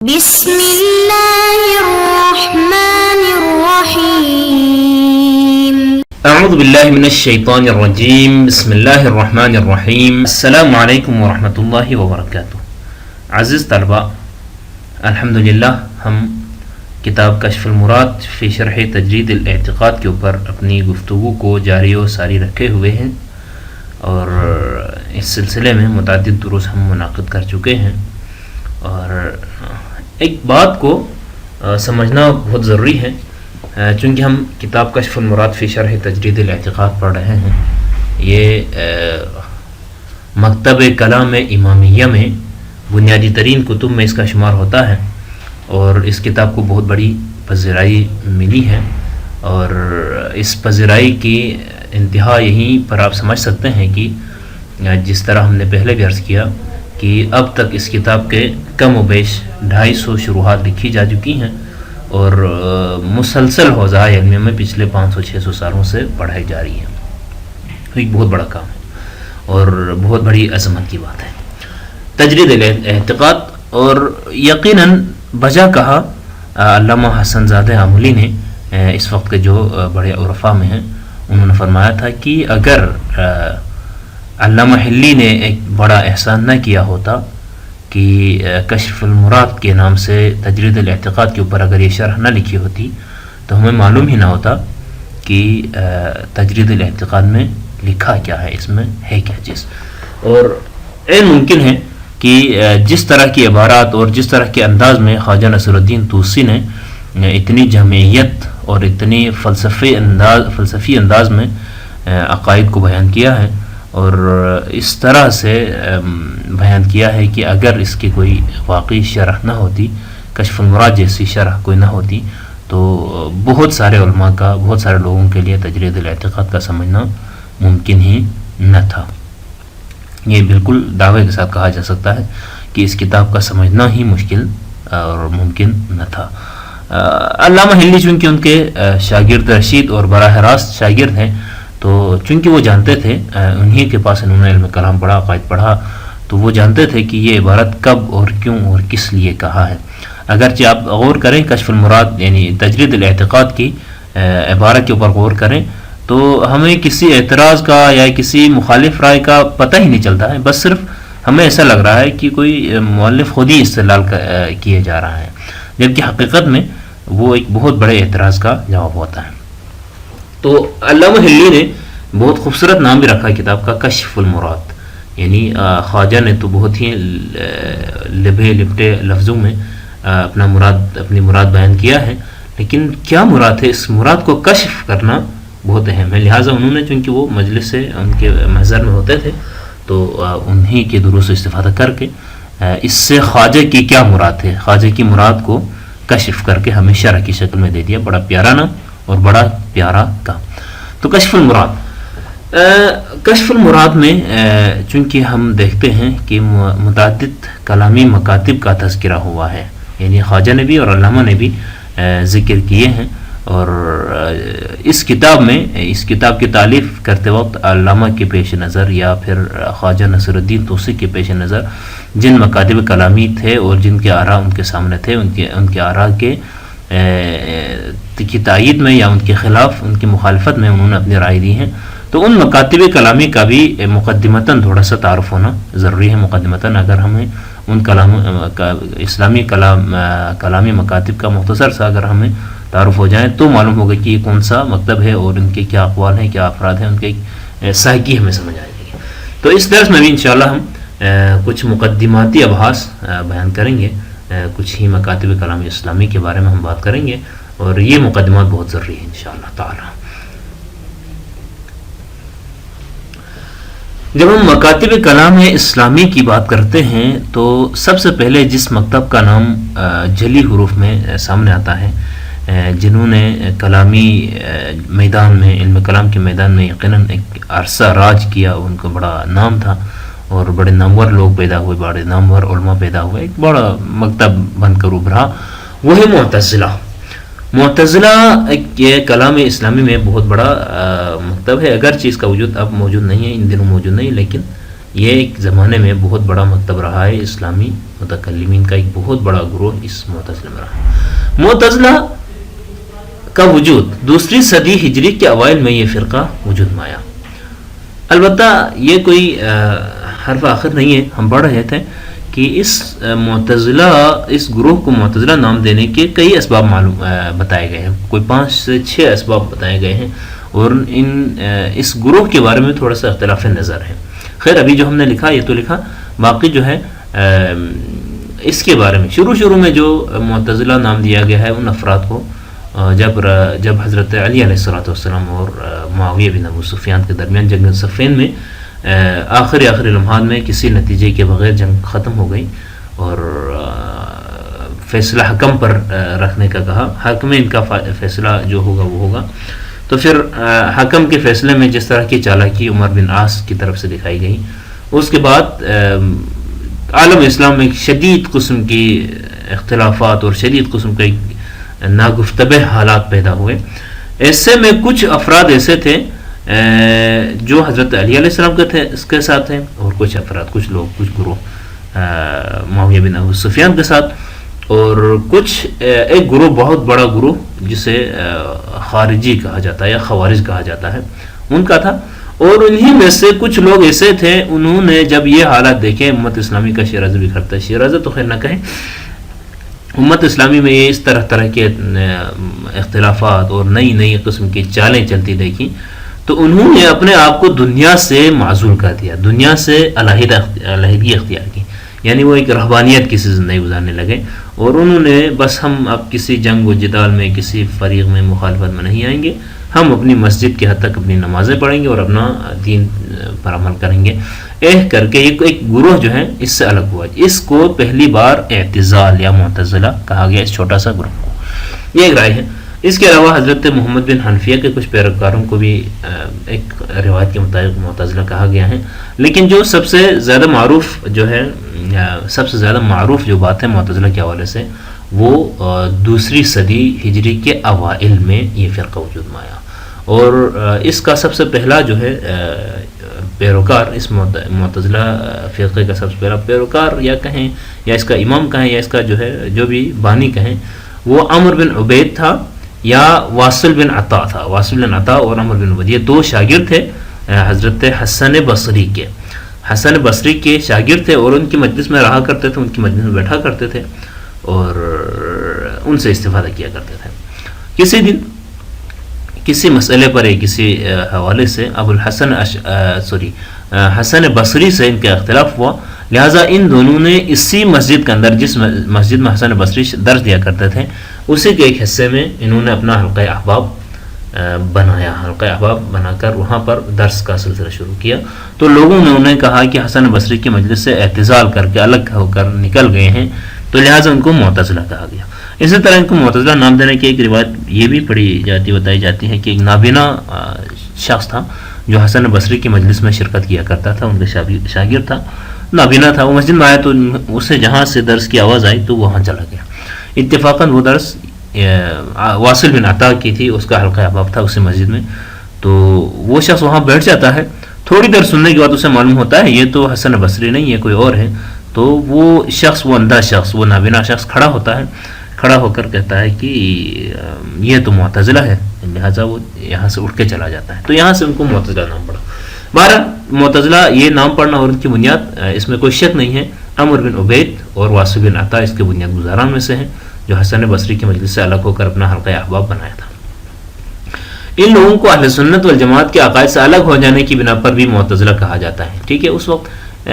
بسم اللہ الرحمن الرحیم اعوذ باللہ من الشیطان الرجیم بسم اللہ الرحمن الرحیم السلام علیکم ورحمۃ اللہ وبرکاتہ۔ عزیز طلباء، الحمدللہ ہم کتاب کشف المراد فی شرح تجرید الاعتقاد کے اوپر اپنی گفتگو کو جاری و ساری رکھے ہوئے ہیں، اور اس سلسلے میں متعدد دروس ہم منعقد کر چکے ہیں، اور ایک بات کو سمجھنا بہت ضروری ہے، چونکہ ہم کتاب کشف المراد فی شرح تجرید الاعتقاد پڑھ رہے ہیں۔ یہ مکتب کلام امامیہ میں بنیادی ترین کتب میں اس کا شمار ہوتا ہے، اور اس کتاب کو بہت بڑی پذیرائی ملی ہے، اور اس پذیرائی کی انتہا یہیں پر آپ سمجھ سکتے ہیں کہ جس طرح ہم نے پہلے بھی عرض کیا کہ اب تک اس کتاب کے کم و بیش 250 شروحات لکھی جا چکی ہیں، اور مسلسل حوزہ علمیہ میں پچھلے 500-600 سالوں سے پڑھائی جا رہی ہے۔ ایک بہت بڑا کام ہے اور بہت بڑی عظمت کی بات ہے تجرید الاعتقاد۔ اور یقیناً بجا کہا علامہ حسن زادہ آملی نے، اس وقت کے جو بڑے عرفاء میں ہیں، انہوں نے فرمایا تھا کہ اگر علامہ حلی نے ایک بڑا احسان نہ کیا ہوتا کہ کشف المراد کے نام سے تجرید الاعتقاد کے اوپر اگر یہ شرح نہ لکھی ہوتی تو ہمیں معلوم ہی نہ ہوتا کہ تجرید الاعتقاد میں لکھا کیا ہے، اس میں ہے کیا چیز۔ اور عین ممکن ہے کہ جس طرح کی عبارات اور جس طرح کے انداز میں خواجہ نصر الدین طوسی نے اتنی جامعیت اور اتنی فلسفی انداز میں عقائد کو بیان کیا ہے، اور اس طرح سے بیان کیا ہے کہ اگر اس کی کوئی واقعی شرح نہ ہوتی، کشف المراد جیسی شرح کوئی نہ ہوتی، تو بہت سارے علماء کا، بہت سارے لوگوں کے لیے تجرید الاعتقاد کا سمجھنا ممکن ہی نہ تھا۔ یہ بالکل دعوے کے ساتھ کہا جا سکتا ہے کہ اس کتاب کا سمجھنا ہی مشکل اور ممکن نہ تھا۔ علامہ حلی چونکہ ان کے شاگرد رشید اور براہ راست شاگرد ہیں، تو چونکہ وہ جانتے تھے، انہی کے پاس انہوں نے علم کلام پڑھا، عقائد پڑھا، تو وہ جانتے تھے کہ یہ عبارت کب اور کیوں اور کس لیے کہا ہے۔ اگرچہ آپ غور کریں کشف المراد یعنی تجرید الاعتقاد کی عبارت کے اوپر غور کریں تو ہمیں کسی اعتراض کا یا کسی مخالف رائے کا پتہ ہی نہیں چلتا ہے، بس صرف ہمیں ایسا لگ رہا ہے کہ کوئی مؤلف خود ہی استدلال کیے جا رہا ہے، جبکہ حقیقت میں وہ ایک بہت بڑے اعتراض کا جواب ہوتا ہے۔ تو علامہ حلی نے بہت خوبصورت نام بھی رکھا کتاب کا، کشف المراد، یعنی خواجہ نے تو بہت ہی لبھے لپٹے لفظوں میں اپنی مراد بیان کیا ہے، لیکن کیا مراد ہے، اس مراد کو کشف کرنا بہت اہم ہے۔ لہٰذا انہوں نے، چونکہ وہ مجلس سے ان کے محضر میں ہوتے تھے، تو انہی کے دروس و استفادہ کر کے اس سے خواجہ کی کیا مراد ہے، خواجہ کی مراد کو کشف کر کے ہمیں شرح کی شکل میں دے دیا۔ بڑا پیارا نام اور بڑا پیارا کام۔ تو کشف المراد میں چونکہ ہم دیکھتے ہیں کہ متعدد کلامی مکاتب کا تذکرہ ہوا ہے، یعنی خواجہ نے بھی اور علامہ نے بھی ذکر کیے ہیں، اور اس کتاب کی تالیف کرتے وقت علامہ کے پیش نظر یا پھر خواجہ نصر الدین طوسی کے پیش نظر جن مکاتب کلامی تھے اور جن کے آراء ان کے سامنے تھے، ان کے آراء کی تائید میں یا ان کے خلاف، ان کی مخالفت میں انہوں نے اپنی رائے دی ہیں، تو ان مکاتب کلامی کا بھی مقدمتاً تھوڑا سا تعارف ہونا ضروری ہے۔ مقدمتاً اگر ہمیں ان اسلامی کلامی مکاتب کا مختصر سا اگر ہمیں تعارف ہو جائے تو معلوم ہوگا کہ یہ کون سا مکتب ہے اور ان کے کیا اقوال ہیں، کیا افراد ہیں، ان کے سائیکی ہمیں سمجھ آئے گی۔ تو اس درس میں بھی انشاءاللہ ہم کچھ مقدماتی ابحاث بیان کریں گے، کچھ ہی مکاتب کلام اسلامی کے بارے میں ہم بات کریں گے، اور یہ مقدمات بہت ضروری ہیں انشاءاللہ تعالی۔ جب ہم مکاتب کلام اسلامی کی بات کرتے ہیں تو سب سے پہلے جس مکتب کا نام جلی حروف میں سامنے آتا ہے، جنہوں نے کلامی میدان میں، علم کلام کے میدان میں یقیناً ایک عرصہ راج کیا، ان کا بڑا نام تھا اور بڑے نامور لوگ پیدا ہوئے، بڑے نامور علماء پیدا ہوئے، ایک بڑا مکتب بن کر ابھرا، وہ ہے معتزلہ ایک کلام اسلامی میں بہت بڑا مکتب ہے، اگرچہ اس کا وجود اب موجود نہیں ہے، ان دنوں موجود نہیں، لیکن یہ ایک زمانے میں بہت بڑا مکتب رہا ہے، اسلامی متکلمین کا ایک بہت بڑا گروہ اس معتزلہ میں رہا۔ معتزلہ کا وجود دوسری صدی ہجری کے اوائل میں یہ فرقہ وجود میں آیا۔ البتہ یہ کوئی حرف آخر نہیں ہے، ہم پڑھ رہے تھے کہ اس معتزلہ، اس گروہ کو معتزلہ نام دینے کے کئی اسباب بتائے گئے ہیں، کوئی 5 سے 6 اسباب بتائے گئے ہیں، اور اس گروہ کے بارے میں تھوڑا سا اختلاف نظر ہے۔ خیر ابھی جو ہم نے لکھا یہ تو لکھا، باقی جو ہے اس کے بارے میں شروع میں جو معتزلہ نام دیا گیا ہے ان افراد کو جب حضرت علی علیہ السلام اور معاویہ بن ابو سفیان کے درمیان جنگ صفین میں آخری لمحات میں کسی نتیجے کے بغیر جنگ ختم ہو گئی اور فیصلہ حکم پر رکھنے کا کہا، حکم ان کا فیصلہ جو ہوگا وہ ہوگا، تو پھر حکم کے فیصلے میں جس طرح کی چالاکی عمر بن عاص کی طرف سے دکھائی گئی، اس کے بعد عالم اسلام میں شدید قسم کی اختلافات اور شدید قسم کے ناگفتبہ حالات پیدا ہوئے۔ ایسے میں کچھ افراد ایسے تھے جو حضرت علی علیہ السلام کے تھے، اس کے ساتھ ہیں، اور کچھ افراد، کچھ لوگ، کچھ گروہ معاویہ بن ابو سفیان کے ساتھ، اور کچھ ایک گروہ، بہت بڑا گروہ جسے خارجی کہا جاتا ہے یا خوارج کہا جاتا ہے، ان کا تھا۔ اور انہی میں سے کچھ لوگ ایسے تھے، انہوں نے جب یہ حالات دیکھے، امت اسلامی کا شیرازہ بکھرتا ہے، شیرازہ تو خیر نہ کہیں، امت اسلامی میں اس طرح کے اختلافات اور نئی قسم کی چالیں چلتی دیکھی، تو انہوں نے اپنے آپ کو دنیا سے معزول کر دیا، دنیا سے علیحدگی اختیار کی، یعنی وہ ایک رہبانیت کی زندگی گزارنے لگے، اور انہوں نے بس ہم اب کسی جنگ و جدال میں، کسی فریق میں، مخالفت میں نہیں آئیں گے، ہم اپنی مسجد کے حد تک اپنی نمازیں پڑھیں گے اور اپنا دین پر عمل کریں گے، کر کے ایک گروہ جو ہے اس سے الگ ہوا۔ اس کو پہلی بار اعتزال یا معتزلہ کہا گیا، اس چھوٹا سا گروہ کو، یہ ایک رائے ہے۔ اس کے علاوہ حضرت محمد بن حنفیہ کے کچھ پیروکاروں کو بھی ایک روایت کے مطابق معتزلہ کہا گیا ہے، لیکن جو سب سے زیادہ معروف جو بات ہے معتزلہ کے حوالے سے، وہ دوسری صدی ہجری کے اوائل میں یہ فرقہ وجود میں آیا، اور اس کا سب سے پہلا جو ہے پیروکار، اس معتزلہ فرقے کا سب سے پہلا پیروکار یا کہیں، یا اس کا امام کہیں، یا اس کا جو ہے جو بھی بانی کہیں، وہ عمر بن عبید تھا یا واصل بن عطا تھا۔ واصل بن عطا اور عمر بن عبید یہ دو شاگرد تھے حضرت حسن بصری کے، حسن بصری کے شاگرد تھے، اور ان کی مجلس میں رہا کرتے تھے، ان کی مجلس میں بیٹھا کرتے تھے اور ان سے استفادہ کیا کرتے تھے۔ کسی دن کسی مسئلے پر کسی حوالے سے ابو الحسن حسن بصری سے ان کا اختلاف ہوا، لہٰذا ان دونوں نے اسی مسجد کے اندر، جس مسجد میں حسن بصری درس دیا کرتے تھے، اسی کے ایک حصے میں انہوں نے اپنا حلقہ احباب بنایا، حلقہ احباب بنا کر وہاں پر درس کا سلسلہ شروع کیا۔ تو لوگوں نے انہیں کہا کہ حسن بصری کی مجلس سے اعتزال کر کے الگ ہو کر نکل گئے ہیں، تو لہٰذا ان کو معتزلہ کہا گیا۔ اسی طرح ان کو معتزلہ نام دینے کی ایک روایت یہ بھی بتائی جاتی ہے کہ ایک نابینا شخص تھا جو حسن بصری کی مجلس میں شرکت کیا کرتا تھا، ان کا شاگرد تھا، نابینا تھا، وہ مسجد میں آیا تو اسے جہاں سے درس کی آواز آئی تو وہاں چلا گیا۔ اتفاقاً وہ درس واصل بن عطا کی تھی، اس کا حلقہ احباب تھا اسی مسجد میں، تو وہ شخص وہاں بیٹھ جاتا ہے، تھوڑی دیر سننے کے بعد اسے معلوم ہوتا ہے یہ تو حسن بصری نہیں، یہ کوئی اور ہے، تو وہ شخص، وہ اندھا شخص، وہ نابینا شخص کھڑا ہوتا ہے، کھڑا ہو کر کہتا ہے کہ یہ تو معتزلہ ہے، لہٰذا وہ یہاں سے اٹھ کے چلا جاتا ہے، تو یہاں سے ان کو معتزلہ نام پڑا۔ بہرحال معتزلہ یہ نام پڑنا اور ان کی بنیاد اس میں کوئی شک نہیں ہے، عمر بن عبید اور واصل بن عطا اس کے بنیاد گزاران میں سے ہیں، جو حسن بصری کی مجلس سے الگ ہو کر اپنا حلقہ احباب بنایا تھا۔ ان لوگوں کو اہل سنت والجماعت کے عقائد سے الگ ہو جانے کی بنا پر بھی معتزلہ کہا جاتا ہے، ٹھیک ہے۔ اس وقت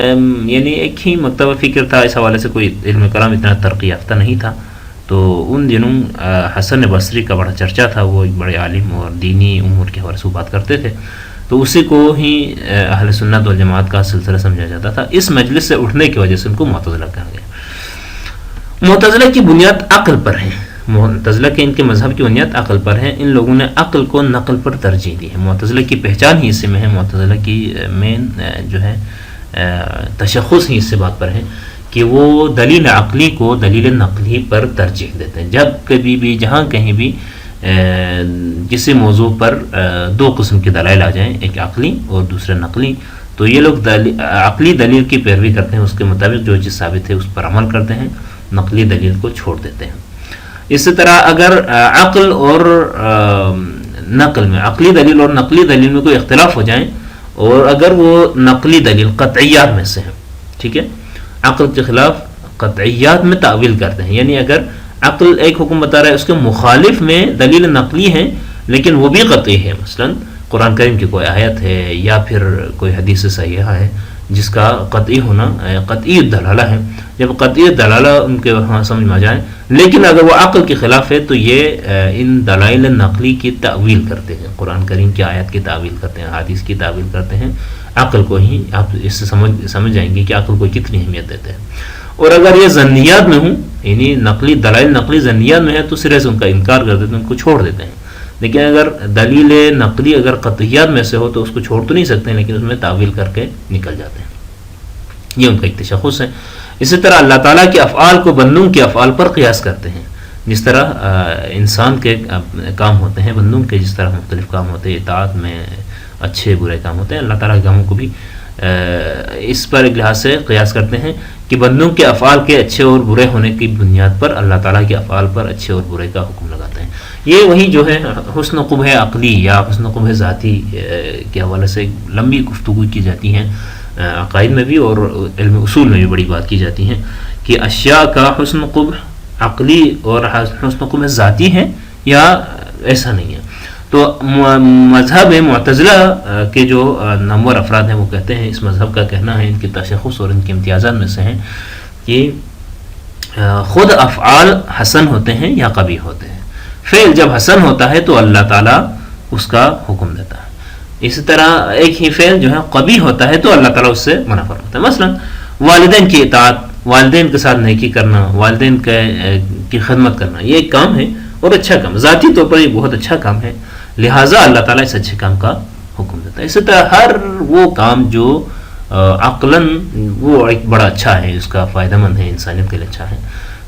یعنی ایک ہی مکتبہ فکر تھا، اس حوالے سے کوئی علم کلام اتنا ترقی یافتہ نہیں تھا، تو ان دنوں حسن بصری کا بڑا چرچا تھا، وہ ایک بڑے عالم اور دینی امور کے حوالے سے بات کرتے تھے، تو اسی کو ہی اہل سنت والجماعت کا سلسلہ سمجھا جاتا تھا۔ اس مجلس سے اٹھنے کی وجہ سے ان کو معتزلہ کہا گیا۔ معتزلہ کی بنیاد عقل پر ہے، معتزلہ کے ان کے مذہب کی بنیاد عقل پر ہے، ان لوگوں نے عقل کو نقل پر ترجیح دی ہے، معتزلہ کی پہچان ہی اس سے میں ہے، معتزلہ کی مین جو ہے تشخص ہی اس سے بات پر ہے کہ وہ دلیل عقلی کو دلیل نقلی پر ترجیح دیتے ہیں۔ جب کبھی بھی، جہاں کہیں بھی کسی موضوع پر دو قسم کے دلائل آ جائیں، ایک عقلی اور دوسرے نقلی، تو یہ لوگ عقلی دلیل کی پیروی کرتے ہیں، اس کے مطابق جو چیز ثابت ہے اس پر عمل کرتے ہیں، نقلی دلیل کو چھوڑ دیتے ہیں. اسی طرح اگر عقل اور نقل میں، عقلی دلیل اور نقلی دلیل میں کوئی اختلاف ہو جائیں، اور اگر وہ نقلی دلیل قطعیات میں سے ہے، ٹھیک ہے، عقل کے خلاف قطعیات میں تعویل کرتے ہیں، یعنی اگر عقل ایک حکم بتا رہا ہے، اس کے مخالف میں دلیل نقلی ہے لیکن وہ بھی قطعی ہے، مثلا قرآن کریم کی کوئی آیت ہے یا پھر کوئی حدیث صحیحہ ہے جس کا قطعی ہونا قطعی دلالہ ہے. جب قطعی دلالہ ان کے وہاں سمجھ میں آ جائے، لیکن اگر وہ عقل کے خلاف ہے تو یہ ان دلائل نقلی کی تعویل کرتے ہیں، قرآن کریم کی آیت کی تعویل کرتے ہیں، حدیث کی تعویل کرتے ہیں. عقل کو ہی آپ اس سے سمجھ جائیں گے کہ عقل کو کتنی اہمیت دیتے ہیں. اور اگر یہ ظنیات میں ہوں، یعنی نقلی دلائل نقلی ظنیات میں ہے، تو سرے سے ان کا انکار کر دیتے ہیں، ان کو چھوڑ دیتے ہیں. لیکن اگر دلیل نقلی اگر قطعیات میں سے ہو تو اس کو چھوڑ تو نہیں سکتے، لیکن اس میں تعویل کر کے نکل جاتے ہیں. یہ ان کا ایک تشخص ہے. اسی طرح اللہ تعالیٰ کے افعال کو بندوں کے افعال پر قیاس کرتے ہیں. جس طرح انسان کے کام ہوتے ہیں، بندوں کے جس طرح مختلف کام ہوتے ہیں، اطاعت میں اچھے برے کام ہوتے ہیں، اللہ تعالیٰ کے کاموں کو بھی اس پر ایک لحاظ سے قیاس کرتے ہیں کہ بندوں کے افعال کے اچھے اور برے ہونے کی بنیاد پر اللہ تعالیٰ کے افعال پر اچھے اور برے کا حکم لگاتے ہیں. یہ وہی جو ہے حسن قبح عقلی یا حسن قبح ذاتی کے حوالے سے لمبی گفتگو کی جاتی ہیں عقائد میں بھی اور علم اصول میں بھی بڑی بات کی جاتی ہے کہ اشیاء کا حسن قبح عقلی اور حسن قبح ذاتی ہے یا ایسا نہیں ہے. تو مذہب معتزلہ کے جو نامور افراد ہیں وہ کہتے ہیں، اس مذہب کا کہنا ہے، ان کے تشخص اور ان کے امتیازات میں سے ہیں کہ خود افعال حسن ہوتے ہیں یا قبیح ہوتے ہیں. فعل جب حسن ہوتا ہے تو اللہ تعالیٰ اس کا حکم دیتا ہے. اسی طرح ایک ہی فعل جو ہے قبیح ہوتا ہے تو اللہ تعالیٰ اس سے منع فرماتا ہے. مثلا والدین کی اطاعت، والدین کے ساتھ نیکی کرنا، والدین کی خدمت کرنا، یہ ایک کام ہے اور اچھا کام، ذاتی طور پر یہ بہت اچھا کام ہے، لہٰذا اللہ تعالیٰ اس اچھے کام کا حکم دیتا ہے. اسی طرح ہر وہ کام جو عقلاً وہ ایک بڑا اچھا ہے، اس کا فائدہ مند ہے، انسانیت کے لیے اچھا ہے،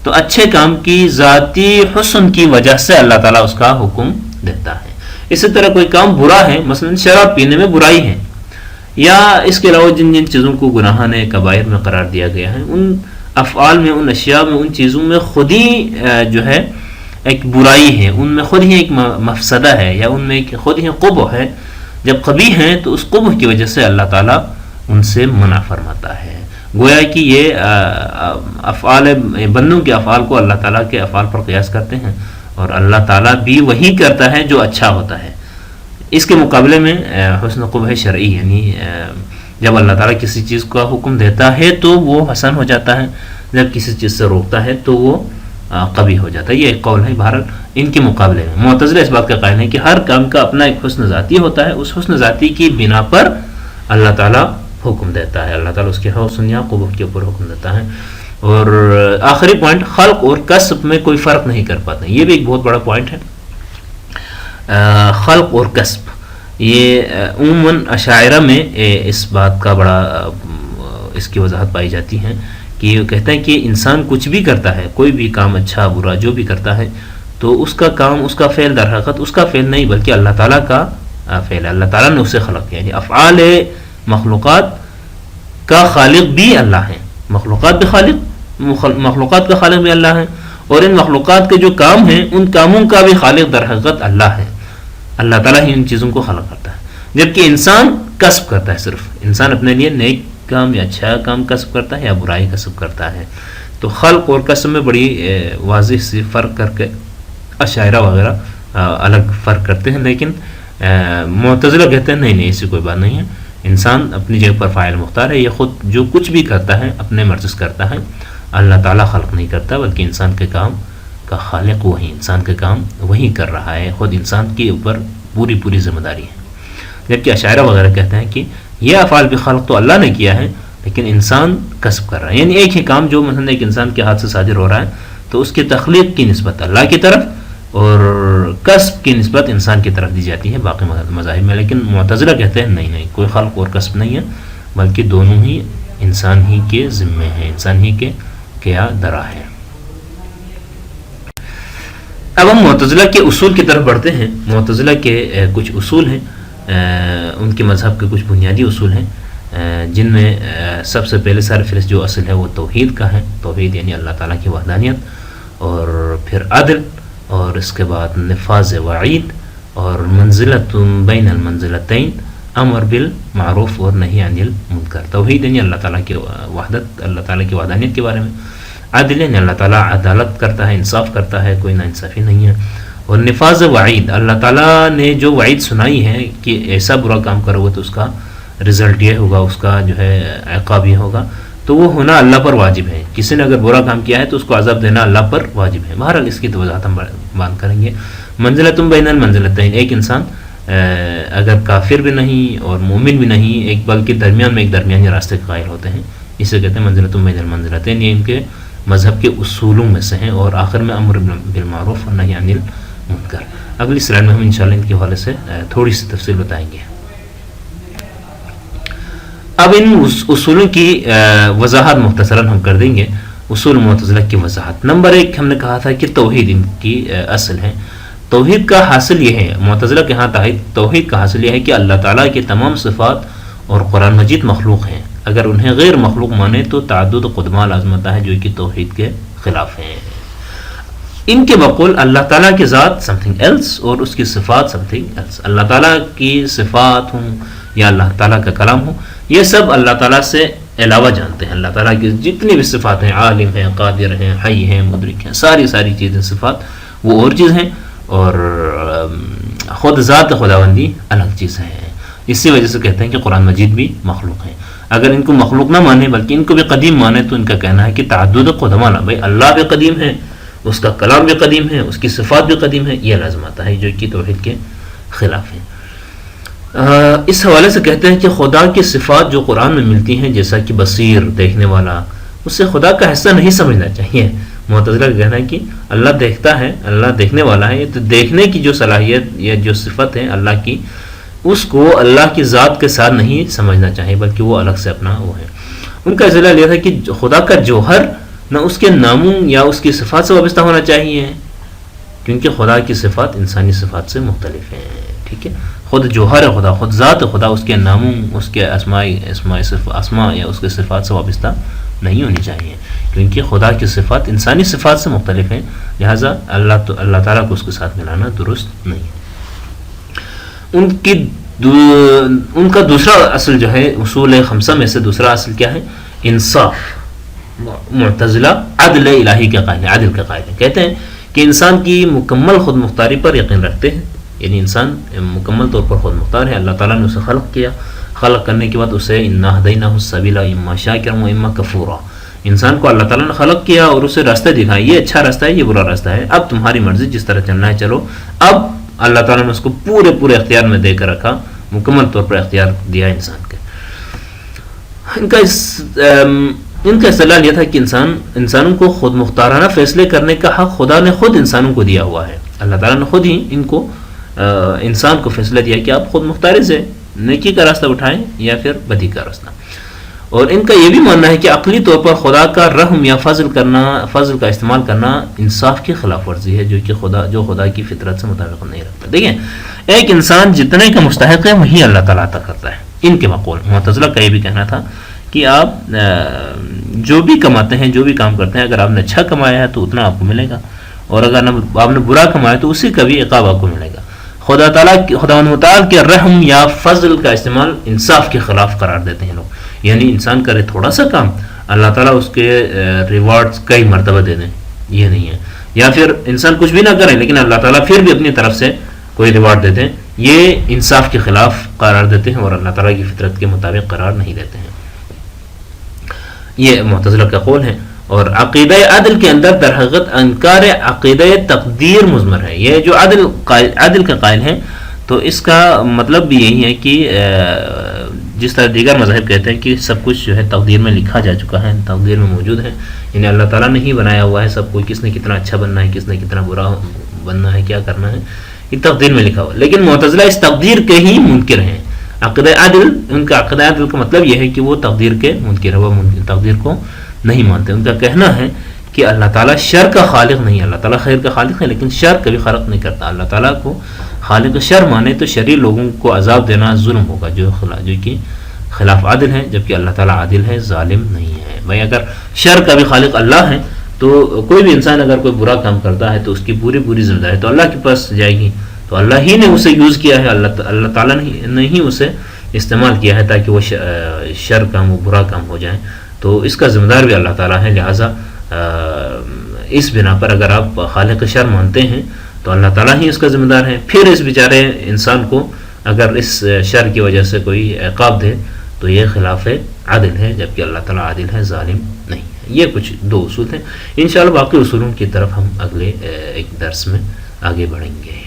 تو اچھے کام کی ذاتی حسن کی وجہ سے اللہ تعالیٰ اس کا حکم دیتا ہے. اسی طرح کوئی کام برا ہے، مثلا شراب پینے میں برائی ہے، یا اس کے علاوہ جن چیزوں کو گناہ نے کبائر میں قرار دیا گیا ہے، ان افعال میں، ان اشیاء میں، ان چیزوں میں خود ہی جو ہے ایک برائی ہے، ان میں خود ہی ایک مفسدہ ہے، یا ان میں خود ہی قبح ہے. جب قبیح ہیں تو اس قبح کی وجہ سے اللہ تعالیٰ ان سے منع فرماتا ہے. گویا کہ یہ افعال بندوں کے افعال کو اللہ تعالیٰ کے افعال پر قیاس کرتے ہیں، اور اللہ تعالیٰ بھی وہی کرتا ہے جو اچھا ہوتا ہے. اس کے مقابلے میں حسن قبح شرعی، یعنی جب اللہ تعالیٰ کسی چیز کا حکم دیتا ہے تو وہ حسن ہو جاتا ہے، جب کسی چیز سے روکتا ہے تو وہ قبیح ہو جاتا ہے. یہ ایک قول ہے. بہرحال ان کے مقابلے میں معتزلہ اس بات کا قائل ہے کہ ہر کام کا اپنا ایک حسن ذاتی ہوتا ہے، اس حسن ذاتی کی بنا پر اللہ تعالیٰ حکم دیتا ہے، اللہ تعالیٰ اس کے حسن یا قبح کے اوپر حکم دیتا ہے. اور آخری پوائنٹ، خلق اور کسب میں کوئی فرق نہیں کر پاتے. یہ بھی ایک بہت بڑا پوائنٹ ہے. خلق اور کسب، یہ عموماً اشاعرہ میں اس بات کا بڑا اس کی وضاحت پائی جاتی ہے کہ یہ کہتے ہیں کہ انسان کچھ بھی کرتا ہے، کوئی بھی کام اچھا برا جو بھی کرتا ہے، تو اس کا کام، اس کا فعل در حقیقت اس کا فعل نہیں بلکہ اللہ تعالیٰ کا فعل ہے. اللہ تعالیٰ نے اسے خلق کیا، یعنی افعال مخلوقات کا خالق بھی اللہ ہے، مخلوقات بھی مخلوقات کا خالق بھی اللہ ہے، اور ان مخلوقات کے جو کام ہیں ان کاموں کا بھی خالق در حقیقت اللہ ہے. اللہ تعالیٰ ہی ان چیزوں کو خلق کرتا ہے. جبکہ انسان کسب کرتا ہے، صرف انسان اپنے لیے نیک کام یا اچھا کام کسب کرتا ہے یا برائی کسب کرتا ہے. تو خلق اور کسب میں بڑی واضح سی فرق کر کے اشاعرہ وغیرہ الگ فرق کرتے ہیں. لیکن معتزلہ کہتے ہیں نہیں ایسی کوئی بات نہیں ہے، انسان اپنی جگہ پر فاعل مختار ہے، یہ خود جو کچھ بھی کرتا ہے اپنے مرضی سے کرتا ہے، اللہ تعالیٰ خلق نہیں کرتا بلکہ انسان کے کام کا خالق وہی، انسان کے کام وہی کر رہا ہے، خود انسان کے اوپر پوری ذمہ داری ہے. جبکہ اشاعرہ وغیرہ کہتے ہیں کہ یہ افعال بھی خلق تو اللہ نے کیا ہے لیکن انسان کسب کر رہا ہے. یعنی ایک ہی کام جو مثلا ایک انسان کے ہاتھ سے صادر ہو رہا ہے تو اس کی تخلیق کی نسبت اللہ کی طرف اور کسب کی نسبت انسان کی طرف دی جاتی ہے باقی مذاہب میں. لیکن معتزلہ کہتے ہیں نہیں کوئی خلق اور کسب نہیں ہے بلکہ دونوں ہی انسان ہی کے ذمے ہیں، انسان ہی کے کیا درا ہے. اب ہم معتزلہ کے اصول کی طرف بڑھتے ہیں. معتزلہ کے کچھ اصول ہیں، ان کے مذہب کے کچھ بنیادی اصول ہیں جن میں سب سے پہلے سرفہرست جو اصل ہے وہ توحید کا ہے، توحید یعنی اللہ تعالیٰ کی وحدانیت، اور پھر عدل، اور اس کے بعد نفاذ وعید، اور منزلۃ بین المنزلتین، امر بالمعروف اور نہی عن المنکر۔ توحید یعنی اللہ تعالیٰ کی وحدت، اللہ تعالیٰ کی وحدانیت کے بارے میں، عدل یعنی اللہ تعالیٰ عدالت کرتا ہے، انصاف کرتا ہے، کوئی ناانصافی نہیں ہے، اور نفاذ وعید، اللہ تعالیٰ نے جو وعید سنائی ہے کہ ایسا برا کام کرو گے تو اس کا رزلٹ یہ ہوگا، اس کا جو ہے عقاب یہ ہوگا، تو وہ ہونا اللہ پر واجب ہے۔ کسی نے اگر برا کام کیا ہے تو اس کو عذاب دینا اللہ پر واجب ہے۔ بہرحال اس کی تو وضاحت ہم بیان کریں گے۔ منزلۃ بین المنزلتین، ایک انسان اگر کافر بھی نہیں اور مومن بھی نہیں، ایک بلکہ درمیان میں ایک درمیانی راستے کے قائل ہوتے ہیں، اسے کہتے ہیں منزلۃ بین المنزلتین۔ یہ ان کے مذہب کے اصولوں میں سے ہیں، اور آخر میں امر بالمعروف اور نہی عن المنکر۔ اگلی سلائڈ میں ہم انشاءاللہ ان کے حوالے سے تھوڑی سی تفصیل بتائیں گے۔ اب ان اصولوں کی وضاحت مختصراً ہم کر دیں گے۔ اصول معتزلہ کی وضاحت، نمبر 1 ہم نے کہا تھا کہ توحید ان کی اصل ہے۔ توحید کا حاصل یہ ہے، معتزلہ کے ہاں توحید کا حاصل یہ ہے کہ اللہ تعالیٰ کی تمام صفات اور قرآن مجید مخلوق ہیں، اگر انہیں غیر مخلوق مانے تو تعدد قدمہ لازم آتا ہے، جو کہ توحید کے خلاف ہیں۔ ان کے بقول اللہ تعالیٰ کی ذات something else اور اس کی صفات something else، اللہ تعالیٰ کی صفات ہوں یا اللہ تعالیٰ کا کلام ہو، یہ سب اللہ تعالیٰ سے علاوہ جانتے ہیں۔ اللہ تعالیٰ کی جتنی بھی صفات ہیں، عالم ہیں، قادر ہیں، حی ہیں، مدرک ہیں، ساری چیزیں صفات وہ اور چیز ہیں، اور خود ذات خداوندی الگ چیز ہے۔ اسی وجہ سے کہتے ہیں کہ قرآن مجید بھی مخلوق ہے۔ اگر ان کو مخلوق نہ مانے بلکہ ان کو بھی قدیم مانے تو ان کا کہنا ہے کہ تعدد قدمہ نہ، بھائی اللہ بھی قدیم ہے، اس کا کلام بھی قدیم ہے، اس کی صفات بھی قدیم ہے، یہ لازم آتا ہے، جو کہ توحید کے خلاف ہے۔ اس حوالے سے کہتے ہیں کہ خدا کی صفات جو قرآن میں ملتی ہیں، جیسا کہ بصیر، دیکھنے والا، اسے خدا کا حصہ نہیں سمجھنا چاہیے۔ معتزلہ کا کہنا ہے کہ اللہ دیکھتا ہے، اللہ دیکھنے والا ہے، تو دیکھنے کی جو صلاحیت یا جو صفت ہے اللہ کی، اس کو اللہ کی ذات کے ساتھ نہیں سمجھنا چاہیے، بلکہ وہ الگ سے اپنا وہ ہے۔ ان کا اصطلاح یہ تھا کہ خدا کا جوہر نہ اس کے ناموں یا اس کی صفات سے وابستہ ہونا چاہیے، کیونکہ خدا کی صفات انسانی صفات سے مختلف ہیں۔ ٹھیک ہے، خود جوہر خدا، خود ذات خدا، اس کے ناموں، اس کے اسماء یا اس کے صفات سے وابستہ نہیں ہونی چاہیے، کیونکہ خدا کی صفات انسانی صفات سے مختلف ہیں، لہٰذا اللہ تعالیٰ کو اس کے ساتھ ملانا درست نہیں ہے۔ ان کا دوسرا اصل جو ہے اصول خمسہ میں سے دوسرا اصل کیا ہے؟ انصاف۔ معتزلہ عدل الہی کے قائل ہیں، عدل کے قائل ہیں، کہتے ہیں کہ انسان کی مکمل خود مختاری پر یقین رکھتے ہیں، یعنی انسان مکمل طور پر خود مختار ہے۔ اللہ تعالیٰ نے اسے خلق کیا، خلق کرنے کے بعد اسے انا ہدیناہ السبیل اما شاکرا و اما کفورا، انسان کو اللہ تعالیٰ نے خلق کیا اور اسے راستہ دکھایا، یہ اچھا راستہ ہے، یہ برا راستہ ہے، اب تمہاری مرضی، جس طرح چلنا ہے چلو۔ اب اللہ تعالیٰ نے اس کو پورے اختیار میں دے کر رکھا، مکمل طور پر اختیار دیا انسان کے۔ ان کا اصطلاح یہ تھا کہ انسانوں کو خود مختارانہ فیصلے کرنے کا حق خدا نے خود انسانوں کو دیا ہوا ہے۔ اللہ تعالیٰ نے خود ہی انسان کو فیصلہ دیا کہ آپ خود مختاری سے نیکی کا راستہ اٹھائیں یا پھر بدی کا راستہ۔ اور ان کا یہ بھی ماننا ہے کہ عقلی طور پر خدا کا رحم یا فضل کا استعمال کرنا انصاف کی خلاف ورزی ہے، جو خدا کی فطرت سے مطابق نہیں رکھتا۔ دیکھیں، ایک انسان جتنے کا مستحق ہے وہی اللہ تعالیٰ عطا کرتا ہے۔ ان کے مقول معتزلہ کا یہ بھی کہنا تھا کہ آپ جو بھی کماتے ہیں، جو بھی کام کرتے ہیں، اگر آپ نے اچھا کمایا ہے تو اتنا آپ کو ملے گا، اور اگر آپ نے برا کمایا تو اسی کا بھی عقاب آپ کو ملے گا۔ خدا تعالیٰ کے رحم یا فضل کا استعمال انصاف کے خلاف قرار دیتے ہیں لوگ، یعنی انسان کرے تھوڑا سا کام، اللہ تعالیٰ اس کے ریوارڈز کئی مرتبہ دے دیں، یہ نہیں ہے۔ یا پھر انسان کچھ بھی نہ کرے لیکن اللہ تعالیٰ پھر بھی اپنی طرف سے کوئی ریوارڈ دیتے ہیں، یہ انصاف کے خلاف قرار دیتے ہیں اور اللہ تعالیٰ کی فطرت کے مطابق قرار نہیں دیتے ہیں۔ یہ معتزلہ کا قول ہے۔ اور عقیدہ عدل کے اندر در حقیقت انکار عقیدہ تقدیر مضمر ہے۔ یہ جو عدل کا قائل ہے تو اس کا مطلب بھی یہی ہے کہ جس طرح دیگر مذاہب کہتے ہیں کہ سب کچھ جو ہے تقدیر میں لکھا جا چکا ہے، تقدیر میں موجود ہے، یعنی اللہ تعالیٰ نے ہی بنایا ہوا ہے سب کو، کس نے کتنا اچھا بننا ہے، کس نے کتنا برا بننا ہے، کیا کرنا ہے، یہ تقدیر میں لکھا ہوا۔ لیکن معتزلہ اس تقدیر کے ہی منکر ہیں۔ عقیدہ عدل، ان کا عقیدہ عدل کا مطلب یہ ہے کہ وہ تقدیر کے منکر ہے، وہ تقدیر کو نہیں مانتے۔ ان کا کہنا ہے کہ اللہ تعالیٰ شر کا خالق نہیں ہے، اللہ تعالیٰ خیر کا خالق ہے لیکن شر کبھی خلق نہیں کرتا۔ اللہ تعالیٰ کو خالق شر مانے تو شریر لوگوں کو عذاب دینا ظلم ہوگا، جو کہ خلاف عادل ہیں، جبکہ اللہ تعالیٰ عادل ہے، ظالم نہیں ہے. بھائی اگر شر کا بھی خالق اللہ ہے تو کوئی بھی انسان اگر کوئی برا کام کرتا ہے تو اس کی پوری ذمہ داری تو اللہ کے پاس جائے گی. تو اللہ ہی نے اسے یوز کیا ہے، اللہ تعالیٰ نے ہی اسے استعمال کیا ہے تاکہ وہ شر کام، وہ برا کام ہو جائیں. تو اس کا ذمہ دار بھی اللہ تعالیٰ ہے. لہٰذا اس بنا پر اگر آپ خالق شر مانتے ہیں تو اللہ تعالیٰ ہی اس کا ذمہ دار ہے. پھر اس بیچارے انسان کو اگر اس شر کی وجہ سے کوئی عقاب دے تو یہ خلاف عادل ہے، جبکہ اللہ تعالیٰ عادل ہے، ظالم نہیں ہے. یہ کچھ 2 اصول ہیں. انشاءاللہ باقی اصولوں کی طرف ہم اگلے ایک درس میں آگے بڑھیں گے.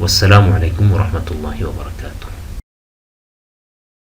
والسلام علیکم ورحمۃ اللہ وبرکاتہ.